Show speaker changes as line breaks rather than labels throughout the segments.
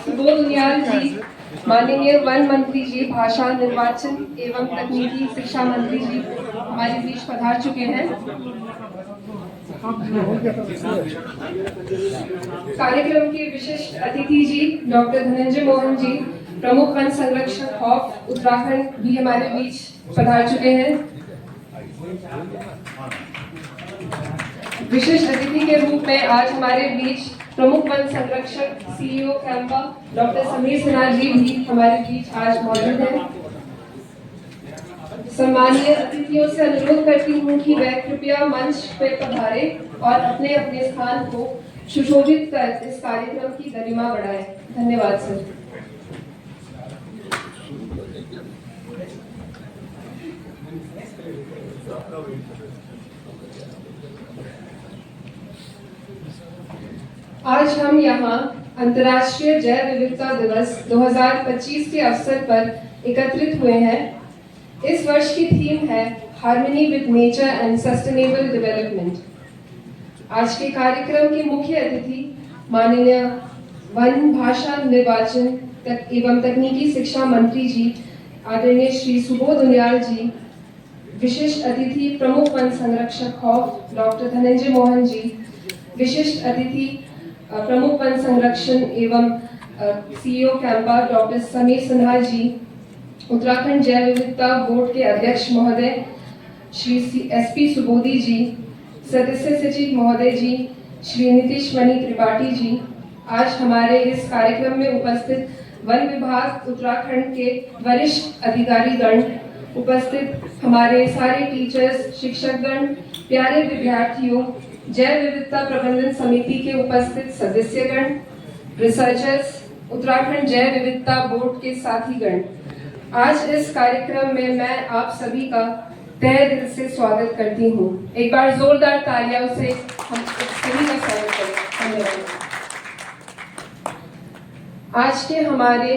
सुबोध उनियाल जी, माननीय वन मंत्री जी, भाषा निर्वाचन एवं तकनीकी शिक्षा मंत्री जी हमारे बीच पधार चुके हैं। कार्यक्रम के विशिष्ट अतिथि जी डॉक्टर धनंजय मोहन जी, प्रमुख वन संरक्षक खौफ उत्तराखंड भी हमारे बीच पधार चुके हैं। विशिष्ट अतिथि के रूप में आज हमारे बीच प्रमुख वन संरक्षक सीईओ कैंपा डॉक्टर समीर सिन्हा जी भी हमारे बीच आज मौजूद हैं। सम्मानीय अतिथियों से अनुरोध करती हूँ कि वह कृपया मंच पर पधारे और अपने अपने स्थान को सुशोभित कर इस कार्यक्रम की गरिमा बढ़ाएं। धन्यवाद सर। आज हम यहाँ अंतर्राष्ट्रीय जैव विविधता दिवस 2025 के अवसर पर एकत्रित हुए हैं। इस वर्ष की थीम है harmony with nature and sustainable development. आज के कार्यक्रम के मुख्य अतिथि माननीय वन भाषा निर्वाचन एवं तकनीकी शिक्षा मंत्री जी आदरणीय श्री सुबोध उनियाल जी, विशिष्ट अतिथि प्रमुख वन संरक्षक खौफ डॉक्टर धनंजय मोहन जी, विशिष्ट अतिथि प्रमुख वन संरक्षण एवं सीईओ कैंपा डॉक्टर समीर सिन्हा जी, उत्तराखंड जैव विविधता बोर्ड के अध्यक्ष महोदय श्री एसपी सुबोधी जी, सदस्य सचिव महोदय जी श्री नीतीश मणि त्रिपाठी जी, आज हमारे इस कार्यक्रम में उपस्थित वन विभाग उत्तराखंड के वरिष्ठ अधिकारीगण, उपस्थित हमारे सारे टीचर्स, शिक्षकगण, प्यारे विद्यार्थियों, जैव विविधता प्रबंधन समिति के उपस्थित सदस्यगण, रिसर्चर्स, उत्तराखंड जैव विविधता बोर्ड के साथीगण, आज इस कार्यक्रम में मैं आप सभी का तहे दिल से स्वागत करती हूँ। एक बार जोरदार तालियों से हम सभी का स्वागत करें। धन्यवाद। आज के हमारे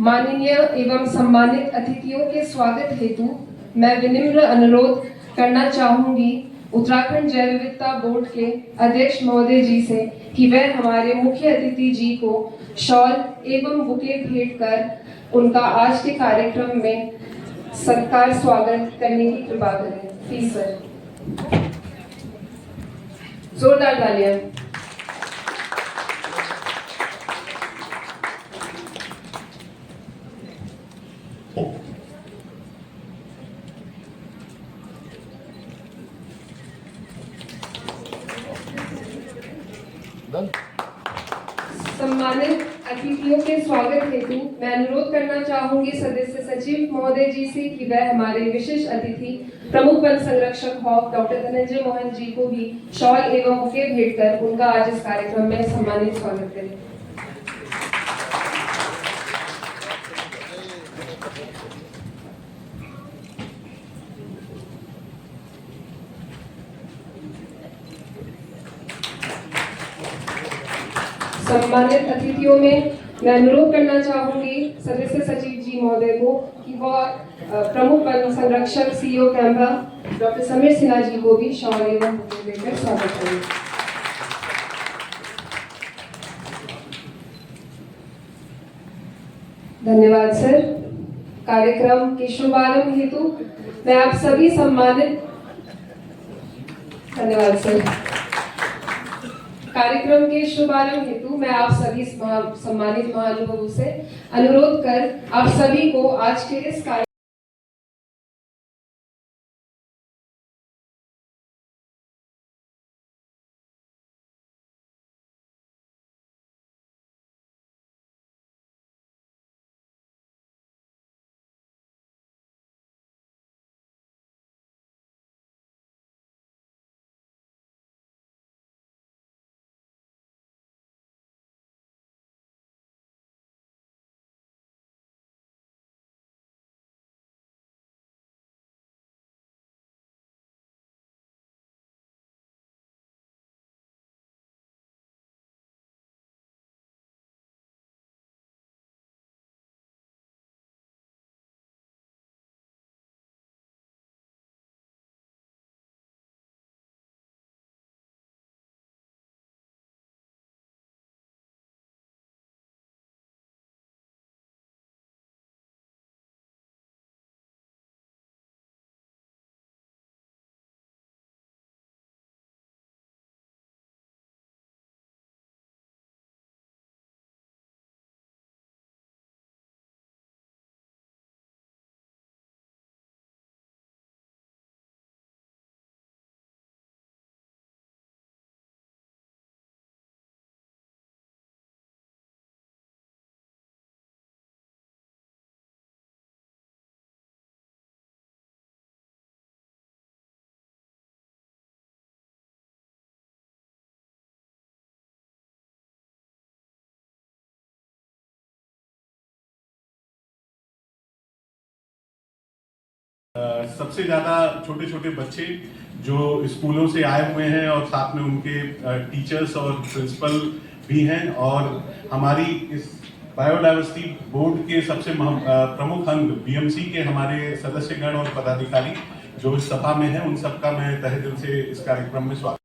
माननीय एवं सम्मानित अतिथियों के स्वागत हेतु मैं विनम्र अनुरोध करना चाहूंगी उत्तराखंड जैव विविधता बोर्ड के अध्यक्ष महोदय जी से कि वह हमारे मुख्य अतिथि जी को शॉल एवं बुके भेंट कर उनका आज के कार्यक्रम में सत्कार स्वागत करने की कृपा करें। Please sir. जोरदार तालियां। सम्मानित अतिथियों के स्वागत हेतु मैं अनुरोध करना चाहूंगी सदस्य सचिव महोदय जी से कि वह हमारे विशिष्ट अतिथि प्रमुख वन संरक्षक खौफ डॉक्टर धनंजय मोहन जी को भी शॉल एवं बुके भेंट कर उनका आज इस कार्यक्रम में सम्मानित स्वागत करें। सम्मानित अतिथियों में मैं अनुरोध करना चाहूंगी सदस्य सचिव जी महोदय को कि वह प्रमुख वन संरक्षक सीईओ कैंपा डॉक्टर समीर सिन्हा जी को भी शॉल एवं बुके देकर स्वागत करें। धन्यवाद सर। कार्यक्रम के शुभारंभ हेतु मैं आप सभी सम्मानित धन्यवाद सर। कार्यक्रम के शुभारंभ हेतु मैं आप सभी सम्मानित महानुभावों से अनुरोध कर आप सभी को आज के इस कार्य
सबसे ज्यादा छोटे छोटे बच्चे जो स्कूलों से आए हुए हैं और साथ में उनके टीचर्स और प्रिंसिपल भी हैं, और हमारी इस बायोडाइवर्सिटी बोर्ड के सबसे प्रमुख अंग बीएमसी के हमारे सदस्यगण और पदाधिकारी जो इस सभा में हैं, उन सबका मैं तहे दिल से इस कार्यक्रम में स्वागत।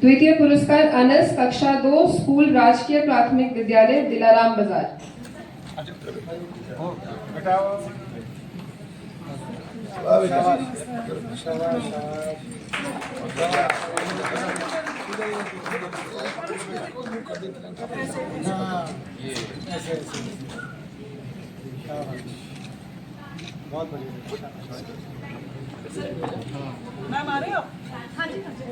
द्वितीय पुरस्कार अनस कक्षा 2 स्कूल राजकीय प्राथमिक विद्यालय दिलाराम बाजार।
बहुत बढ़िया। मैम आ रहे हो? हाँ जी हाँ जी।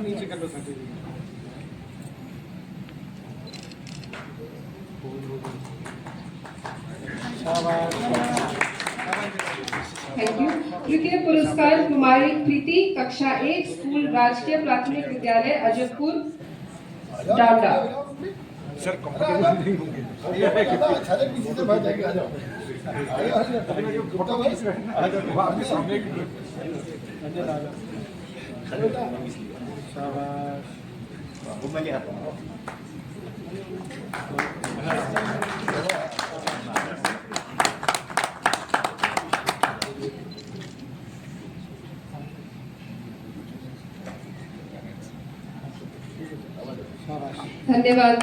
नीचे कर लो
थैंक यू। तृतीय पुरस्कार कुमारी प्रीति कक्षा 1 स्कूल राजकीय प्राथमिक विद्यालय अजयपुर डांडा।
सर कंफर्टेबल नहीं सामने
धन्यवाद।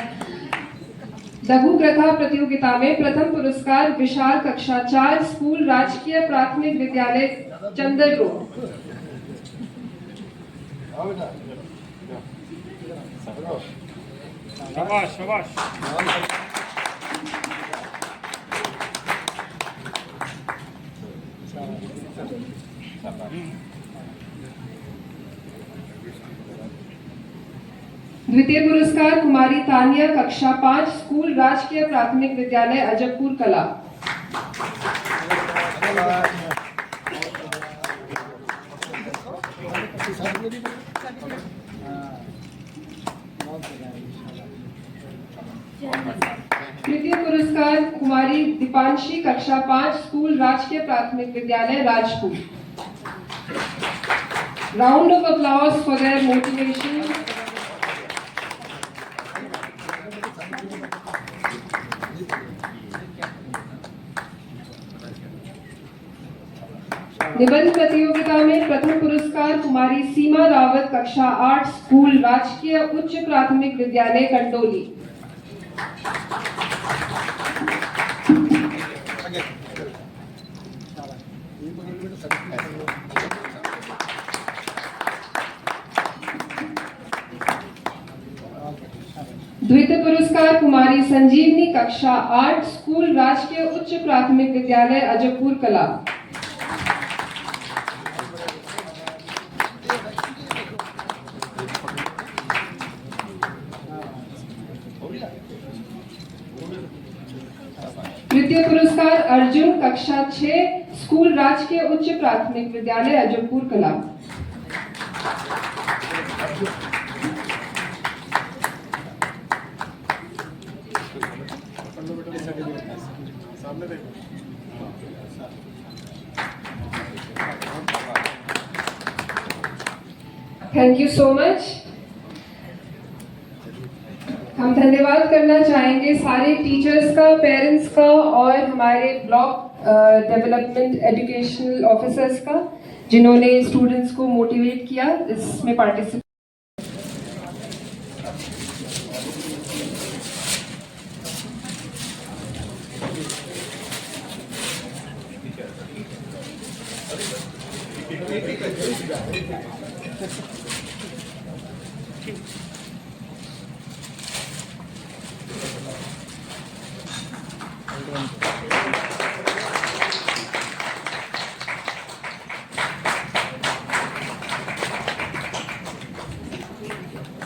लघु कथा प्रतियोगिता में प्रथम पुरस्कार विशाल कक्षा 4 स्कूल राजकीय प्राथमिक विद्यालय चंदर रोड।
शाबाश शाबाश।
द्वितीय पुरस्कार कुमारी तानिया कक्षा 5 स्कूल राजकीय प्राथमिक विद्यालय अजयपुर कला। तृतीय पुरस्कार कुमारी दीपांशी कक्षा 5 स्कूल राजकीय प्राथमिक विद्यालय Rajpur. Round of applause for their motivation. निबंध प्रतियोगिता में प्रथम पुरस्कार कुमारी सीमा रावत कक्षा 8 स्कूल राजकीय उच्च प्राथमिक विद्यालय कंडोली। द्वितीय पुरस्कार कुमारी संजीवनी कक्षा 8 स्कूल राजकीय उच्च प्राथमिक विद्यालय अजयपुर कला। तृतीय पुरस्कार अर्जुन कक्षा 6 स्कूल राजकीय उच्च प्राथमिक विद्यालय अजयपुर कला। Thank you so much. हम धन्यवाद करना चाहेंगे सारे टीचर्स का, पेरेंट्स का और हमारे ब्लॉक डेवलपमेंट एजुकेशनल ऑफिसर्स का, जिन्होंने स्टूडेंट्स को मोटिवेट किया इसमें पार्टिसिपेट।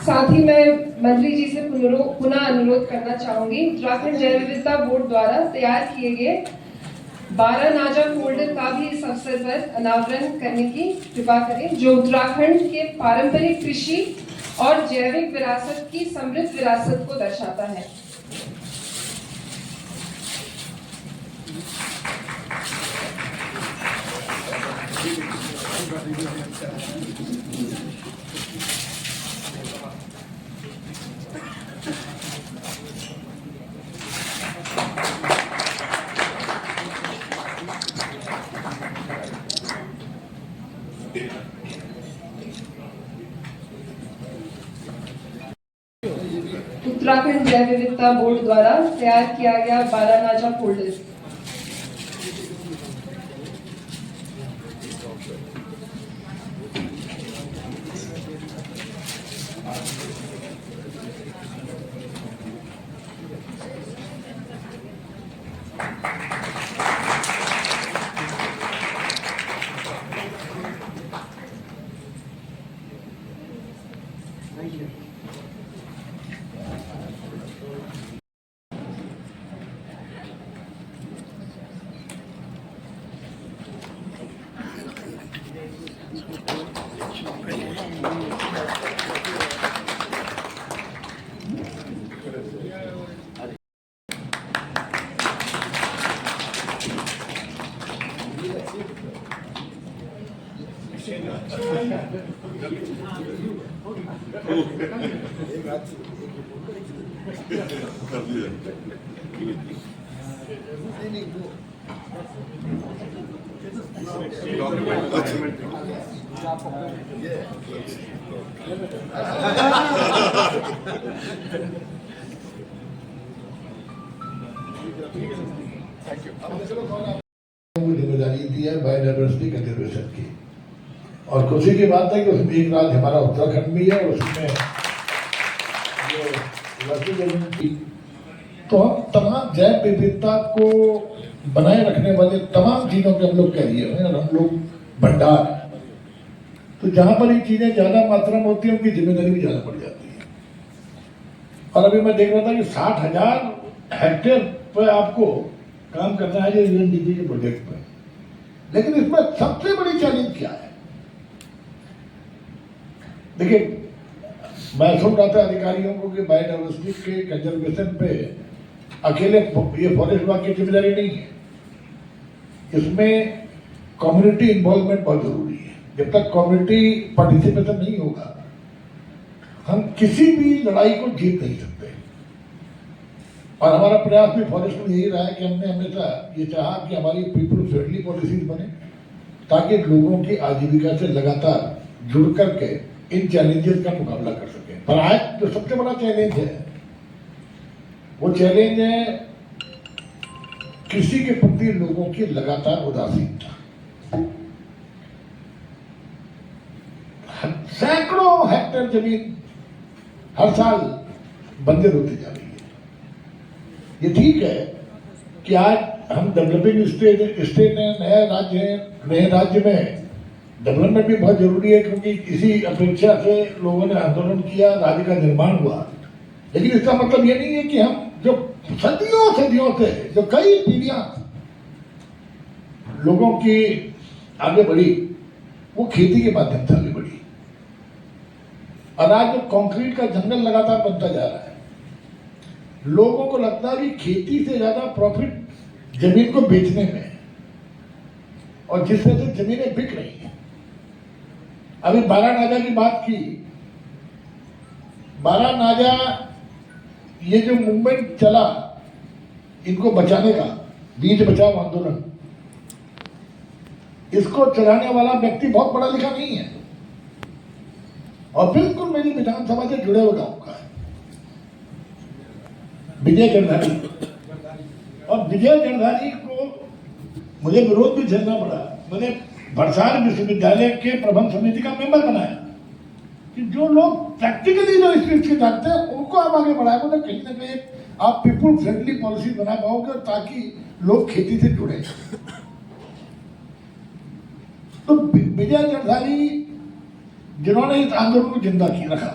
साथ ही मैं मंत्री जी से पुनः अनुरोध करना चाहूंगी, उत्तराखंड जैव विविधता बोर्ड द्वारा तैयार किए गए 12 नाजा फोल्डर का भी इस अवसर पर अनावरण करने की कृपा करें, जो उत्तराखंड के पारंपरिक कृषि और जैविक विरासत की समृद्ध विरासत को दर्शाता है। उत्तराखंड जैव विविधता बोर्ड द्वारा तैयार किया गया 12 नाजा फोल्डर।
जिम्मेदारी दी है बायोडाइवर्सिटी कंजर्वेशन की, और खुशी की बात है कि उसमें एक राज्य हमारा उत्तराखंड भी है, और उसमें तो हम तमाम जैव विविधता को बनाए रखने वाले तमाम चीजों के हम लोग कह रही है, हम लोग भंडार, तो जहां पर ये चीजें ज्यादा मात्रा में होती है उनकी जिम्मेदारी भी ज्यादा बढ़ जाती है। और अभी मैं देख रहा था कि 60,000 हेक्टेयर पर आपको काम करना है यूएनडीपी के प्रोजेक्ट पर, लेकिन इसमें सबसे बड़ी चैलेंज क्या है? देखिए, मैं सुन रहा था अधिकारियों को कि बायोडाइवर्सिटी के कंजर्वेशन पे अकेले ये फॉरेस्ट विभाग की जिम्मेदारी नहीं है, इसमें कम्युनिटी इन्वॉल्वमेंट बहुत जरूरी है। जब तक कम्युनिटी पार्टिसिपेशन नहीं होगा, हम किसी भी लड़ाई को जीत नहीं सकते। और हमारा प्रयास भी फॉरेस्ट में यही रहा है कि हमने हमेशा ये चाहा कि हमारी पीपल फ्रेंडली पॉलिसीज बने, ताकि लोगों की आजीविका से लगातार जुड़ करके इन चैलेंजेस का मुकाबला कर सके। पर आज जो सबसे बड़ा चैलेंज है, वो चैलेंज है कृषि के प्रति लोगों की लगातार उदासीनता। सैकड़ों हेक्टेयर जमीन हर साल बंजर होती जा रही है। ये ठीक है कि आज हम डेवलपिंग स्टेट है, नए राज्य में डेवलपमेंट भी बहुत जरूरी है, क्योंकि इसी अपेक्षा से लोगों ने आंदोलन किया, राज्य का निर्माण हुआ। लेकिन इसका मतलब ये नहीं है कि हम जो सदियों से जो कई पीढ़ियां लोगों की आगे बढ़ी, वो खेती के माध्यम से आगे बढ़ी। और आज जो कंक्रीट का जंगल लगातार बनता जा रहा है, लोगों को लगता है कि खेती से ज्यादा प्रॉफिट जमीन को बेचने में है, और जिस वजह से जमीनें बिक रही हैं। अभी 12 नाजा की बात की, 12 नाजा ये जो मूवमेंट चला इनको बचाने का, बीज बचाओ आंदोलन, इसको चलाने वाला व्यक्ति बहुत पढ़ा लिखा नहीं है, और बिल्कुल मेरी विधानसभा से जुड़े हुए गांव का है, विजय जड़धारी। और विजय जड़धारी को मुझे विरोध भी झेलना पड़ा। मैंने भरसार विश्वविद्यालय के प्रबंध समिति का मेंबर बनाया कि जो लोग प्रैक्टिकली जो इस चीज को जानते हैं उनको आप आगे बढ़ाए, मतलब कहीं ना कहीं आप पीपुल फ्रेंडली पॉलिसी बना पाओगे, ताकि लोग खेती से जुड़े। तो विजय जड़धारी जिन्होंने इस आंदोलन को जिंदा रखा,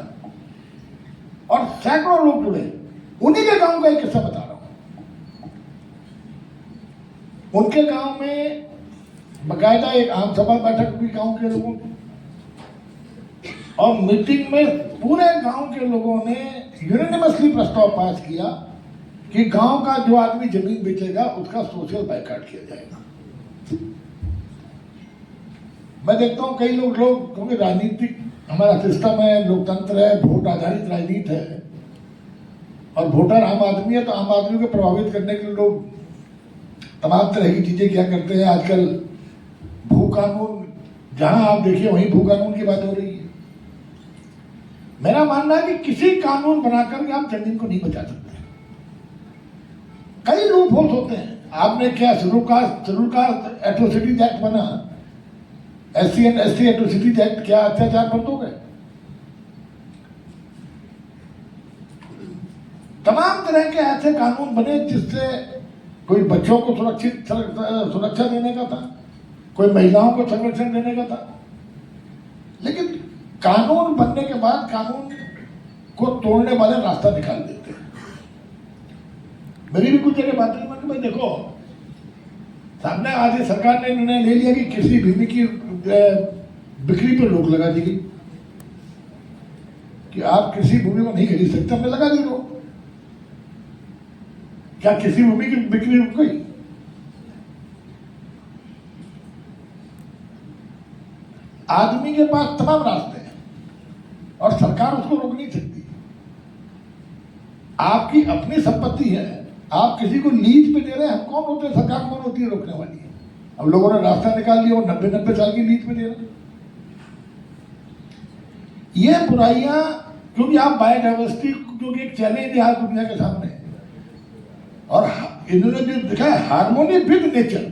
सैकड़ों लोग जुड़े, उन्हीं के गांव का एक किस्सा बता रहा हूं। उनके गांव में बकायदा एक आम सभा बैठक हुई गांव के लोगों की, और मीटिंग में पूरे गांव के लोगों ने यूनिवर्सली प्रस्ताव पास किया कि गांव का जो आदमी जमीन बेचेगा उसका सोशल बाइकाट किया जाएगा। मैं देखता हूं कई लोग क्योंकि राजनीतिक हमारा सिस्टम है, लोकतंत्र है, वोट आधारित राजनीति है, और वोटर आम आदमी है, तो आम आदमी को प्रभावित करने के लिए लोग तमाम तरह की चीजें क्या करते हैं। आजकल भू कानून, जहां आप देखिए वहीं भू कानून की बात हो रही है। मेरा मानना है कि किसी कानून बनाकर आप जमीन को नहीं बचा सकते। कई लूप होल्स होते हैं। आपने क्या शेड्यूल कास्ट एट्रोसिटीज एक्ट बना, SC and ST atrocities act, क्या अत्याचार बंद हो गए? तमाम तरह के ऐसे कानून बने जिससे कोई बच्चों को सुरक्षा देने का था, कोई महिलाओं को संरक्षण देने का था। लेकिन कानून बनने के बाद कानून को तोड़ने वाले रास्ता निकाल देते हैं। मेरी भी कुछ जगह बात है, मैं देखो सामने आज सरकार ने निर्णय ले लिया कि किसी भूमि की बिक्री पर रोक लगा दी गई कि आप किसी भूमि को नहीं खरीद सकते। हमने लगा दी रोक। क्या किसी भूमि की बिक्री रुक गई? आदमी के पास तमाम रास्ते हैं और सरकार उसको रोक नहीं सकती। आपकी अपनी संपत्ति है, आप किसी को लीज पे दे रहे हैं, हम कौन होते हैं, सरकार कौन होती है रोकने वाली? अब लोगों ने रास्ता निकाल लिया और 90-90 साल की लीज पे दे रहे हैं। ये बुराइयां, क्योंकि आप बायोडाइवर्सिटी जो एक चैलेंज है आज दुनिया के सामने, और इन्होंने जो दिखा है हार्मोनी विद नेचर,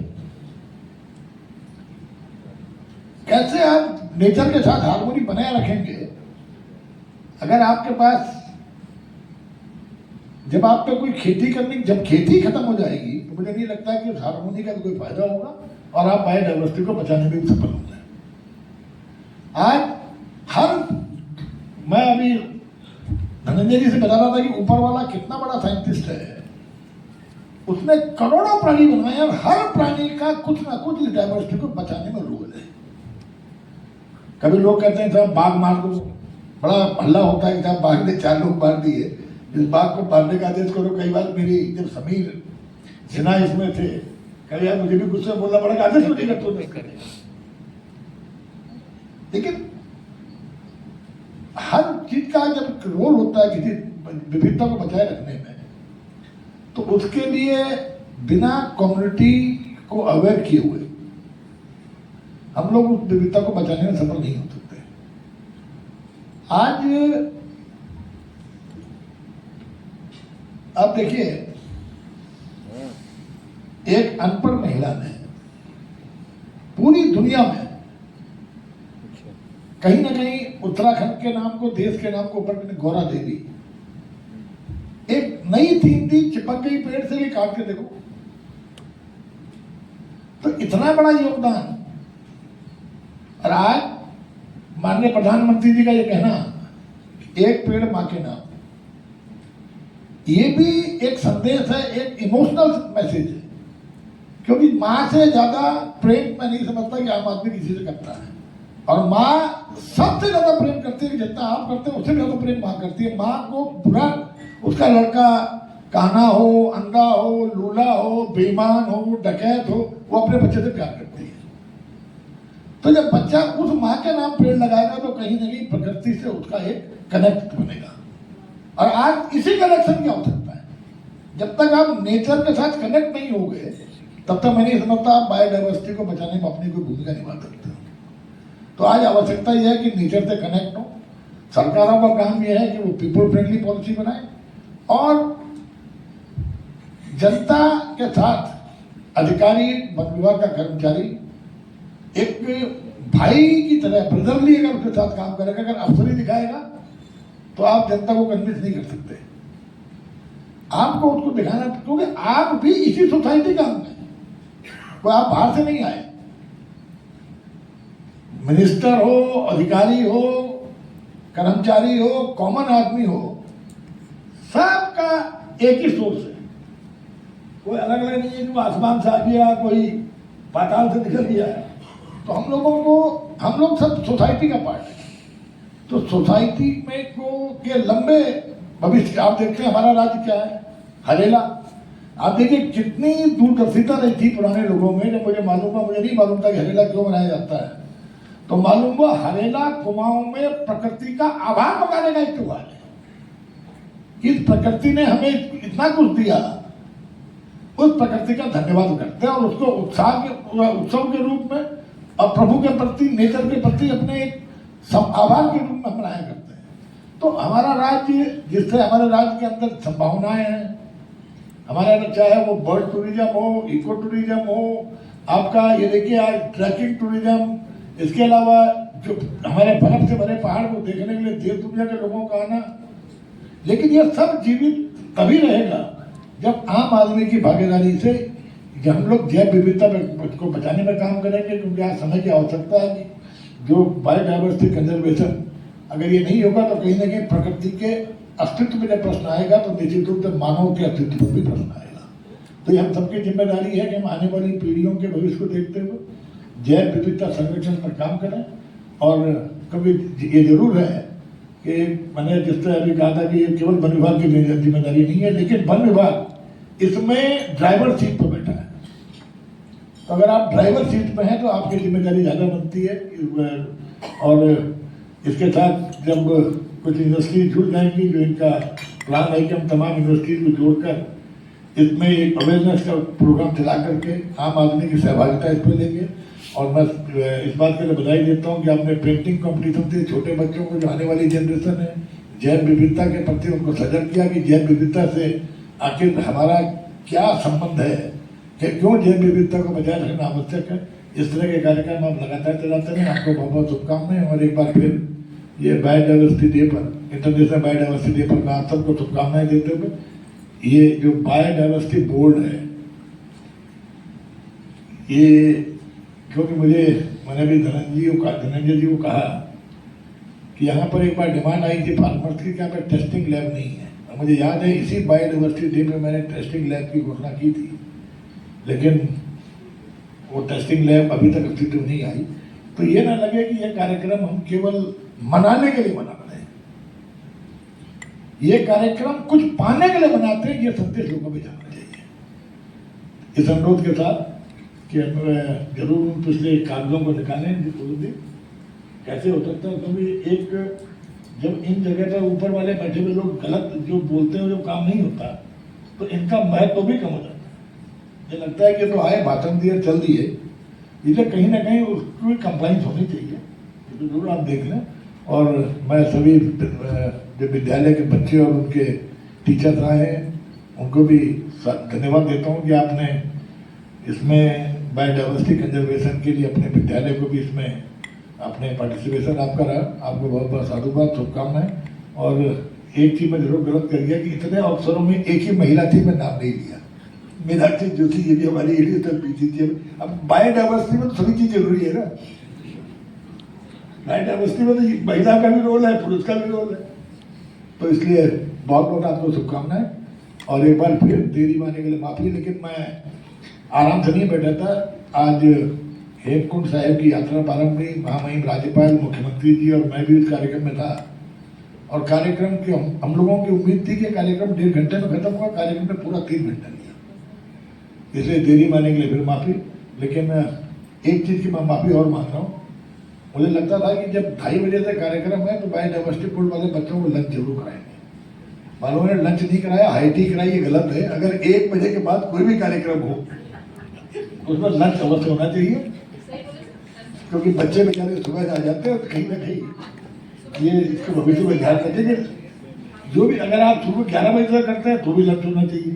कैसे आप नेचर के साथ हार्मोनी बनाए रखेंगे? अगर आपके पास, जब आप पे कोई खेती करने, जब खेती खत्म हो जाएगी तो मुझे नहीं लगता कि उस हार्मोनी का कोई फायदा होगा और आप बायोडाइवर्सिटी को बचाने में भी सफल होंगे। आज मैं अभी धनंजय जी से बता रहा था कि ऊपर वाला कितना बड़ा साइंटिस्ट है, उसने करोड़ों प्राणी बनाए और हर प्राणी का कुछ ना कुछ डाइवर्सिटी को बचाने में रोल है। कभी लोग कहते हैं साहब बाघ मार दो, बड़ा हल्ला होता है कि साहब बाघ ने 4 लोग मार दिए, इस बाघ को मारने का आदेश करो। कई बार मेरी जब समीर सिन्हा इसमें थे, कभी यार मुझे भी गुस्से बोलना पड़ेगा, आदेश क्यों नहीं करते? लेकिन हर चीज का जब रोल होता है किसी विविधता को बचाए रखने में, तो उसके लिए बिना कम्युनिटी को अवेयर किए हुए हम लोग उस विविधता को बचाने में सफल नहीं हो सकते। आज आप देखिए, एक अनपढ़ महिला ने पूरी दुनिया में कहीं ना कहीं उत्तराखंड के नाम को, देश के नाम को ऊपर गौरा देवी, एक नई थीम दी, चिपक गई पेड़ से, काट के देखो। तो इतना बड़ा योगदान। और आज माननीय प्रधानमंत्री जी का ये कहना, एक पेड़ मां के नाम, ये भी एक संदेश है, एक इमोशनल मैसेज है। क्योंकि मां से ज्यादा प्रेम मैं नहीं समझता कि आम आदमी किसी से करता है। और माँ सबसे ज्यादा प्रेम करती है, जितना आप करते हैं उससे ज्यादा प्रेम माँ करती है। माँ को बुरा, उसका लड़का काना हो, अंधा हो, लूला हो, बेईमान हो, डकैत हो, वो अपने बच्चे से प्यार करती है। तो जब बच्चा उस माँ के नाम पेड़ लगाएगा तो कहीं ना कहीं प्रकृति से उसका एक कनेक्ट बनेगा। और आज इसी कनेक्शन की आवश्यकता है। जब तक आप नेचर के साथ कनेक्ट नहीं हो गए, तब तक मैं नहीं समझता आप बायोडाइवर्सिटी को बचाने में अपनी कोई भूमिका निभा सकते हो। तो आज आवश्यकता यह है कि नेचर से कनेक्ट हो। सरकारों का काम यह है कि वो पीपल फ्रेंडली पॉलिसी बनाए और जनता के साथ अधिकारी, वन विभाग का कर्मचारी एक भाई की तरह, ब्रदरली अगर उसके साथ काम करेगा, अगर अफसरी दिखाएगा तो आप जनता को कन्विंस नहीं कर सकते। आपको उसको दिखाना, क्योंकि आप भी इसी सोसाइटी का अंग है, कोई आप बाहर से नहीं आए। मिनिस्टर हो, अधिकारी हो, कर्मचारी हो, कॉमन आदमी हो, सबका एक ही सोर्स है, कोई अलग अलग नहीं है कि वो आसमान से आ गया, कोई पाताल से निकल गया। तो हम लोग सब सोसाइटी का पार्ट है। तो सोसाइटी में के लंबे भविष्य, आप देखते हैं हमारा राज्य क्या है, हरेला। आप देखिए कितनी दूरदर्शिता नहीं थी पुराने लोगों में। जब मुझे नहीं मालूम था कि हरेला क्यों मनाया जाता है, तो मालूम हुआ हरेला कुमाऊं में प्रकृति का आभार मनाने का एक त्योहार है। इस प्रकृति ने हमें इतना कुछ दिया, उस प्रकृति का धन्यवाद करते हैं और उसको उत्सव के रूप में और प्रभु के प्रति, नेचर के प्रति अपने एक आभार के रूप में मनाया करते हैं। तो हमारा राज्य, जिससे हमारे राज्य के अंदर संभावनाएं हैं, हमारा चाहे वो बर्ड टूरिज्म हो, इको टूरिज्म हो, आपका ये देखिए आज ट्रैकिंग टूरिज्म, इसके अलावा जो हमारे बर्फ से भरे पहाड़ को देखने के लिए देश दुनिया के लोगों का आना। लेकिन ये सब जीवित तभी रहेगा जब आम आदमी की भागीदारी से, जब हम लोग जैव विविधता को बचाने में काम करेंगे, क्योंकि आज समय की आवश्यकता है कि जो बायोडाइवर्सिटी कंजर्वेशन अगर ये नहीं होगा तो कहीं ना कहीं प्रकृति के अस्तित्व में जब प्रश्न आएगा तो निश्चित रूप से मानव के अस्तित्व में भी प्रश्न आएगा। तो ये हम सबकी जिम्मेदारी है कि हम आने वाली पीढ़ियों के भविष्य को देखते हुए जैव विविधता संरक्षण पर काम करें। और कभी ये जरूर है कि मैंने जिस तरह अभी कहा था कि ये केवल वन विभाग की जिम्मेदारी नहीं है, लेकिन वन विभाग इसमें ड्राइवर सीट पर बैठा है। तो अगर आप ड्राइवर सीट पर हैं तो आपकी जिम्मेदारी ज़्यादा बनती है। और इसके साथ जब कुछ यूनिवर्सिटीज जुड़ जाएंगी, जो इनका प्लान है कि हम तमाम यूनिवर्सिटीज को जोड़कर इसमें एक अवेयरनेस का प्रोग्राम चला करके आम आदमी की सहभागिता इसमें लेंगे। और मैं इस बात के लिए बधाई देता हूँ कि आपने पेंटिंग कंपटीशन से छोटे बच्चों को, जो आने वाली जनरेशन है, जैव विविधता के प्रति उनको सजग किया कि जैव विविधता से आखिर हमारा क्या संबंध है, कि क्यों जैव विविधता को बचाए रखना आवश्यक है। इस तरह के कार्यक्रम आप लगातार चलाते हैं। आपको बहुत बहुत शुभकामनाएं। और एक बार फिर ये बायोडाइवर्सिटी डे पर, इंटरनेशनल बायोडाइवर्सिटी डे पर मैं आप सबको शुभकामनाएं देते हुए, ये जो बायोडाइवर्सिटी बोर्ड है, ये क्योंकि मैंने भी धनंजय जी को कहा कि यहाँ पर एक बार डिमांड आई थी फार्मर्स की कि यहाँ पर टेस्टिंग लैब नहीं है। और मुझे याद है इसी बायोडाइवर्सिटी डे पे मैंने टेस्टिंग लैब की घोषणा की थी, लेकिन वो टेस्टिंग लैब अभी तक अस्तित्व नहीं आई। तो ये ना लगे कि यह कार्यक्रम हम केवल मनाने के लिए मना रहे हैं, ये कार्यक्रम कुछ पाने के लिए बनाते हैं, ये संदेश लोगों को भी जानना चाहिए। इस अनुरोध के साथ कि हम जरूर उन पिछले कागजों को निकालें कैसे हो सकता है, क्योंकि एक जब इन जगह पर ऊपर वाले बैठे हुए लोग गलत जो बोलते हैं, जो काम नहीं होता, तो इनका महत्व भी कम हो जाता है। मुझे लगता है कि तो आए भाषण दिए चल दिए, इसलिए कहीं ना कहीं उसकी कंप्लाइंस होनी चाहिए, तो जरूर आप देख लें। और मैं सभी जो विद्यालय के बच्चे और उनके टीचर्स आए हैं उनको भी धन्यवाद देता हूँ कि आपने इसमें बायोडाइवर्सिटी कंजर्वेशन के लिए अपने विद्यालय को भी इसमें अपने पार्टिसिपेशन आपका रहा। आपको बहुत बहुत साधुवाद, शुभकामनाएं। और एक चीज़ मैं जरूर गलत कर गया कि इतने अवसरों में एक ही महिला थी, मैं नाम नहीं लिया, मीनाक्षी जोशी, ये भी हमारी थी। अब बायोडाइवर्सिटी में तो सभी चीज जरूरी है ना, बायोडाइवर्सिटी में तो महिला का भी रोल है, पुरुष का भी रोल है। तो इसलिए बहुत बहुत आपको शुभकामनाएं। और एक बार फिर देरी माने के लिए माफी, लेकिन मैं आराम से नहीं बैठा था। आज हेमकुंड साहिब की यात्रा प्रारंभ हुई, महामहिम राज्यपाल, मुख्यमंत्री जी और मैं भी इस कार्यक्रम में था। और कार्यक्रम की हम लोगों की उम्मीद थी कि कार्यक्रम 1.5 घंटे में खत्म हुआ, कार्यक्रम में पूरा 3 घंटा लिया। इसलिए देरी मानने के लिए फिर माफी। लेकिन एक चीज की मैं माफी और मांग रहा हूँ, मुझे लगता था कि जब 2:30 बजे से कार्यक्रम है तो बायोडाइवर्सिटी बोर्ड वाले बच्चों को लंच जरूर कराएंगे। मालूम है लंच नहीं कराया, हाई टी कराई, ये गलत है। अगर 1 बजे के बाद कोई भी कार्यक्रम हो तो उसमें लंच अवश्य होना चाहिए, क्योंकि बच्चे बेचारे सुबह आ जाते हैं। कहीं ना कहीं ये इसके भविष्य में ध्यान रखेंगे। जो भी अगर आप सुबह 11 बजे तक करते हैं तो भी लंच होना चाहिए,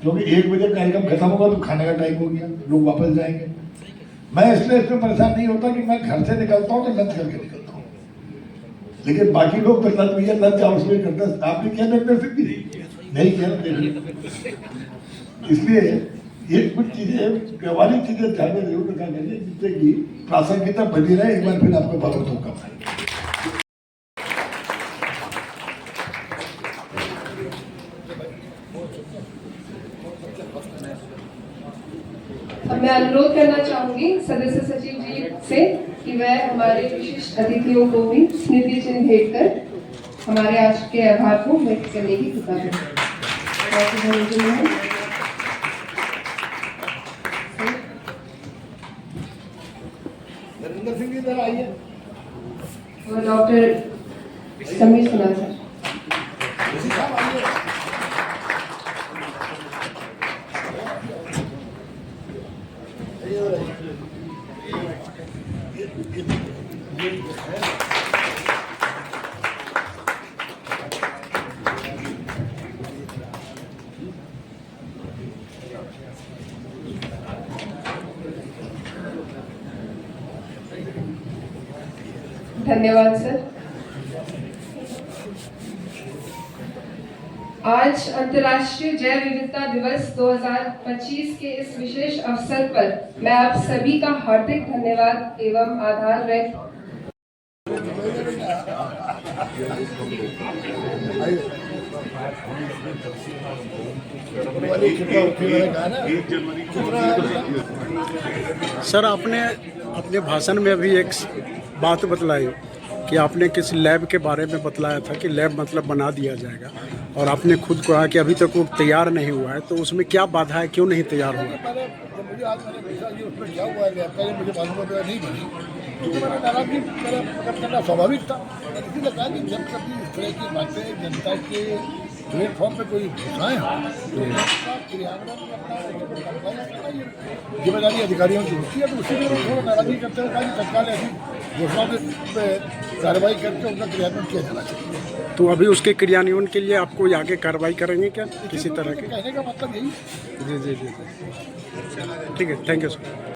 क्योंकि 1 बजे कार्यक्रम खत्म होगा तो खाने का टाइम हो गया, लोग वापस जाएंगे। मैं इसलिए इसमें परेशान नहीं होता कि मैं घर से निकलता हूँ तो लंच करके निकलता हूँ, लेकिन बाकी लोग तो लंच भैया लंच आवर्स में करते हैं। आपने क्या निर्देशित भी नहीं किया, इसलिए ये कुछ चीजें, व्यवहारिक चीजें ध्यान में जरूर रखा करिए, जिससे कि प्रासंगिकता बनी रहे। एक बार फिर आपको बहुत बहुत शुभकामनाएं।
मैं अनुरोध करना चाहूंगी सदस्य सचिव जी से कि वह हमारे विशिष्ट अतिथियों को भी स्मृति चिन्ह भेंट कर हमारे आज के आभार को व्यक्त करने की कृपा करें।
नरेंद्र सिंह इधर आइए।
और डॉक्टर समीर सुना सर। धन्यवाद सर। आज अंतर्राष्ट्रीय जैव विविधता दिवस 2025 के इस विशेष अवसर पर मैं आप सभी का हार्दिक धन्यवाद एवं आभार व्यक्त
सर, आपने अपने भाषण में अभी एक बात बतलाई कि आपने किसी लैब के बारे में बतलाया था कि लैब मतलब बना दिया जाएगा, और आपने खुद कहा कि अभी तक वो तैयार नहीं हुआ है, तो उसमें क्या बाधा है, क्यों नहीं तैयार हुआ?
मुझे आज मैंने पूछा कि उसमें क्या हुआ है लैब का, ये मुझे मालूम है नहीं बनी, क्योंकि मैंने कहा कि मेरा प्रकट करना स्वाभाविक था। मैंने इसीलिए कहा कि जब कभी इस तरह की बातें जनता के प्लेटफॉर्म पे कोई घोषणाएं हो तो उसका क्रियान्वयन करना जिम्मेदारी अधिकारियों की होती है। तो उसी में थोड़ा नाराजगी करते हुए कहा कि तत्काल ऐसी घोषणाओं पे कार्रवाई करके उनका क्रियान्वयन किया जाना चाहिए।
तो अभी उसके क्रियान्वयन के लिए आपको आगे कार्रवाई करेंगे क्या किसी तरह के?
कहने का मतलब यही।
जी जी जी जी, ठीक है, थैंक यू सर।